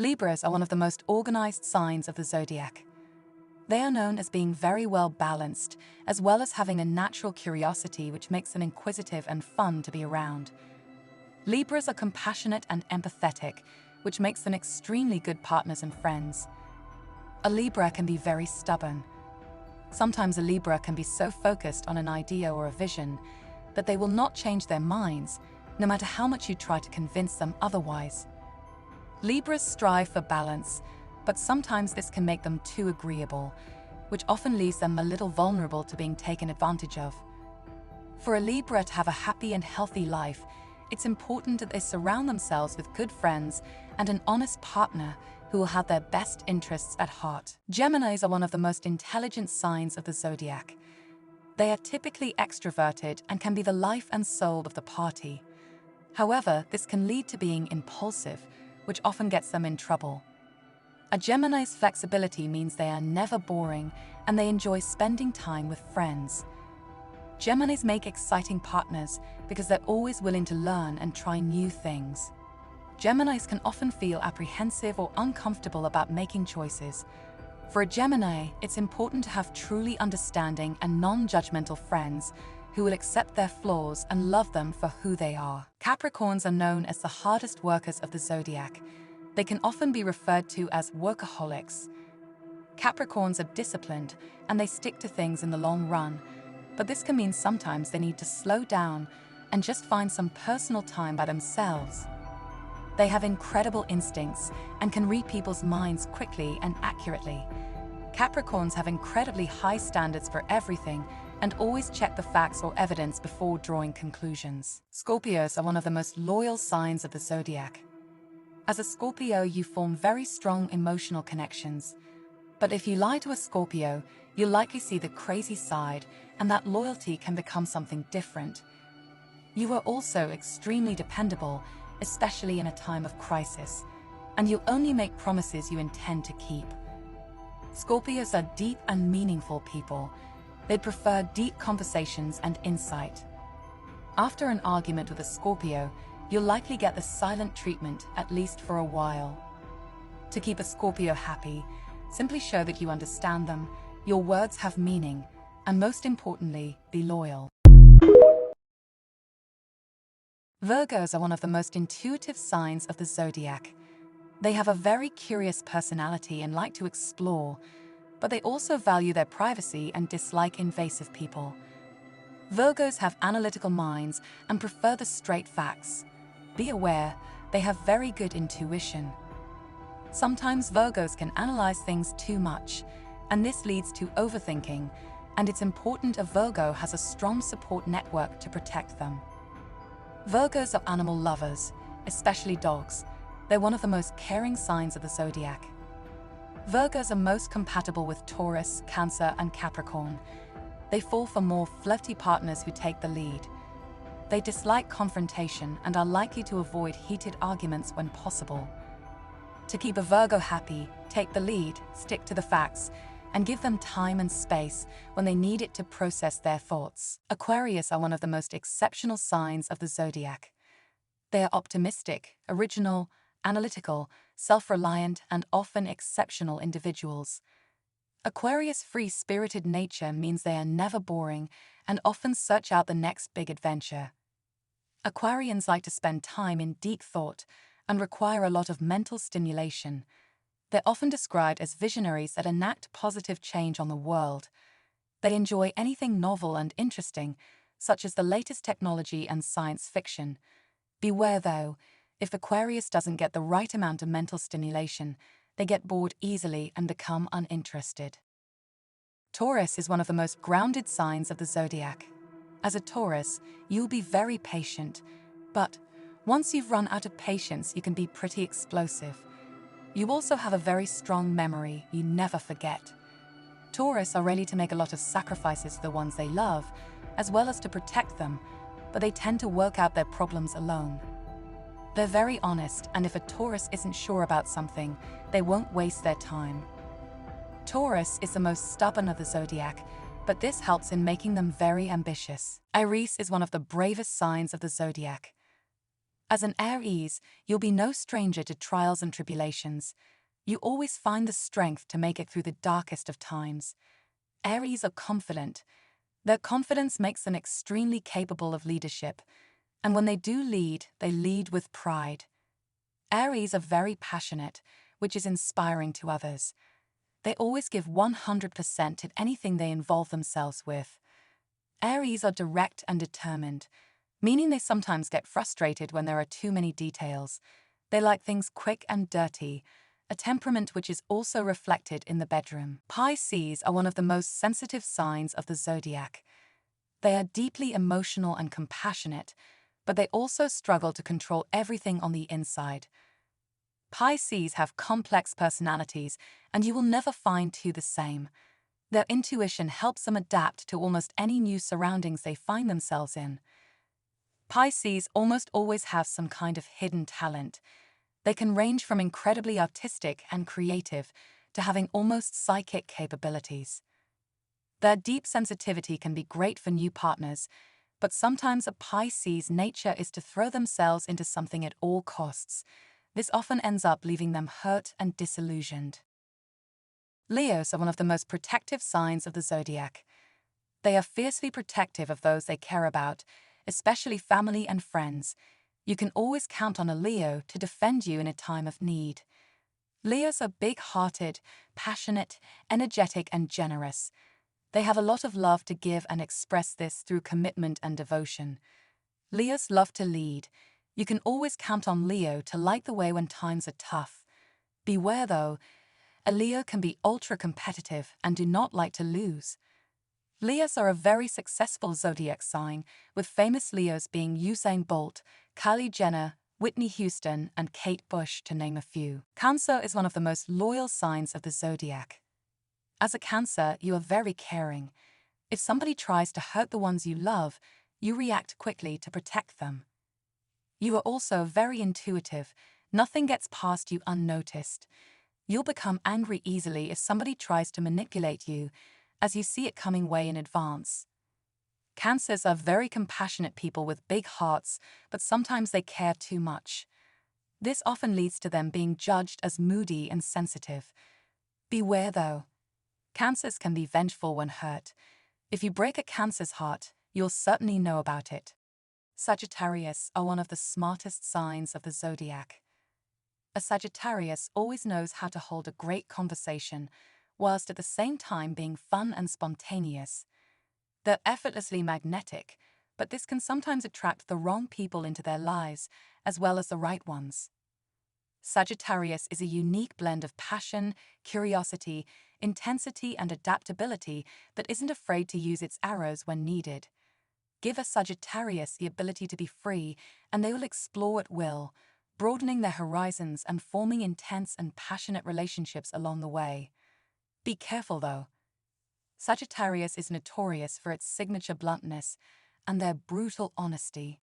Libras are one of the most organized signs of the zodiac. They are known as being very well balanced, as well as having a natural curiosity which makes them inquisitive and fun to be around. Libras are compassionate and empathetic, which makes them extremely good partners and friends. A Libra can be very stubborn. Sometimes a Libra can be so focused on an idea or a vision that they will not change their minds, no matter how much you try to convince them otherwise. Libras strive for balance, but sometimes this can make them too agreeable, which often leaves them a little vulnerable to being taken advantage of. For a Libra to have a happy and healthy life, it's important that they surround themselves with good friends and an honest partner who will have their best interests at heart. Geminis are one of the most intelligent signs of the zodiac. They are typically extroverted and can be the life and soul of the party. However, this can lead to being impulsive, which often gets them in trouble. A Gemini's flexibility means they are never boring and they enjoy spending time with friends. Geminis make exciting partners because they're always willing to learn and try new things. Geminis can often feel apprehensive or uncomfortable about making choices. For a Gemini, it's important to have truly understanding and non-judgmental friends who will accept their flaws and love them for who they are. Capricorns are known as the hardest workers of the zodiac. They can often be referred to as workaholics. Capricorns are disciplined and they stick to things in the long run, but this can mean sometimes they need to slow down and just find some personal time by themselves. They have incredible instincts and can read people's minds quickly and accurately. Capricorns have incredibly high standards for everything and always check the facts or evidence before drawing conclusions. Scorpios are one of the most loyal signs of the zodiac. As a Scorpio, you form very strong emotional connections. But if you lie to a Scorpio, you'll likely see the crazy side, and that loyalty can become something different. You are also extremely dependable, especially in a time of crisis, and you'll only make promises you intend to keep. Scorpios are deep and meaningful people. They'd prefer deep conversations and insight. After an argument with a Scorpio, you'll likely get the silent treatment, at least for a while. To keep a Scorpio happy, simply show that you understand them, your words have meaning, and most importantly, be loyal. Virgos are one of the most intuitive signs of the zodiac. They have a very curious personality and like to explore, but they also value their privacy and dislike invasive people. Virgos have analytical minds and prefer the straight facts. Be aware, they have very good intuition. Sometimes Virgos can analyze things too much, and this leads to overthinking, and it's important a Virgo has a strong support network to protect them. Virgos are animal lovers, especially dogs. They're one of the most caring signs of the zodiac. Virgos are most compatible with Taurus, Cancer, and Capricorn. They fall for more flirty partners who take the lead. They dislike confrontation and are likely to avoid heated arguments when possible. To keep a Virgo happy, take the lead, stick to the facts, and give them time and space when they need it to process their thoughts. Aquarius are one of the most exceptional signs of the zodiac. They are optimistic, original, analytical, self-reliant, and often exceptional individuals. Aquarius' free-spirited nature means they are never boring and often search out the next big adventure. Aquarians like to spend time in deep thought and require a lot of mental stimulation. They're often described as visionaries that enact positive change on the world. They enjoy anything novel and interesting, such as the latest technology and science fiction. Beware, though, if Aquarius doesn't get the right amount of mental stimulation, they get bored easily and become uninterested. Taurus is one of the most grounded signs of the zodiac. As a Taurus, you'll be very patient, but once you've run out of patience, you can be pretty explosive. You also have a very strong memory you never forget. Taurus are ready to make a lot of sacrifices to the ones they love, as well as to protect them, but they tend to work out their problems alone. They're very honest, and if a Taurus isn't sure about something, they won't waste their time. Taurus is the most stubborn of the zodiac, but this helps in making them very ambitious. Aries is one of the bravest signs of the zodiac. As an Aries, you'll be no stranger to trials and tribulations. You always find the strength to make it through the darkest of times. Aries are confident. Their confidence makes them extremely capable of leadership, and when they do lead, they lead with pride. Aries are very passionate, which is inspiring to others. They always give 100% in anything they involve themselves with. Aries are direct and determined, meaning they sometimes get frustrated when there are too many details. They like things quick and dirty, a temperament which is also reflected in the bedroom. Pisces are one of the most sensitive signs of the zodiac. They are deeply emotional and compassionate, but they also struggle to control everything on the inside. Pisces have complex personalities, and you will never find two the same. Their intuition helps them adapt to almost any new surroundings they find themselves in. Pisces almost always have some kind of hidden talent. They can range from incredibly artistic and creative to having almost psychic capabilities. Their deep sensitivity can be great for new partners, but sometimes a Pisces' nature is to throw themselves into something at all costs. This often ends up leaving them hurt and disillusioned. Leos are one of the most protective signs of the zodiac. They are fiercely protective of those they care about, especially family and friends. You can always count on a Leo to defend you in a time of need. Leos are big-hearted, passionate, energetic, and generous. They have a lot of love to give and express this through commitment and devotion. Leos love to lead. You can always count on Leo to light the way when times are tough. Beware though, a Leo can be ultra-competitive and do not like to lose. Leos are a very successful zodiac sign, with famous Leos being Usain Bolt, Kylie Jenner, Whitney Houston, and Kate Bush, to name a few. Cancer is one of the most loyal signs of the zodiac. As a Cancer, you are very caring. If somebody tries to hurt the ones you love, you react quickly to protect them. You are also very intuitive. Nothing gets past you unnoticed. You'll become angry easily if somebody tries to manipulate you, as you see it coming way in advance. Cancers are very compassionate people with big hearts, but sometimes they care too much. This often leads to them being judged as moody and sensitive. Beware though. Cancers can be vengeful when hurt. If you break a Cancer's heart, you'll certainly know about it. Sagittarius are one of the smartest signs of the zodiac. A Sagittarius always knows how to hold a great conversation, whilst at the same time being fun and spontaneous. They're effortlessly magnetic, but this can sometimes attract the wrong people into their lives, as well as the right ones. Sagittarius is a unique blend of passion, curiosity, intensity, and adaptability that isn't afraid to use its arrows when needed. Give a Sagittarius the ability to be free, and they will explore at will, broadening their horizons and forming intense and passionate relationships along the way. Be careful though. Sagittarius is notorious for its signature bluntness and their brutal honesty.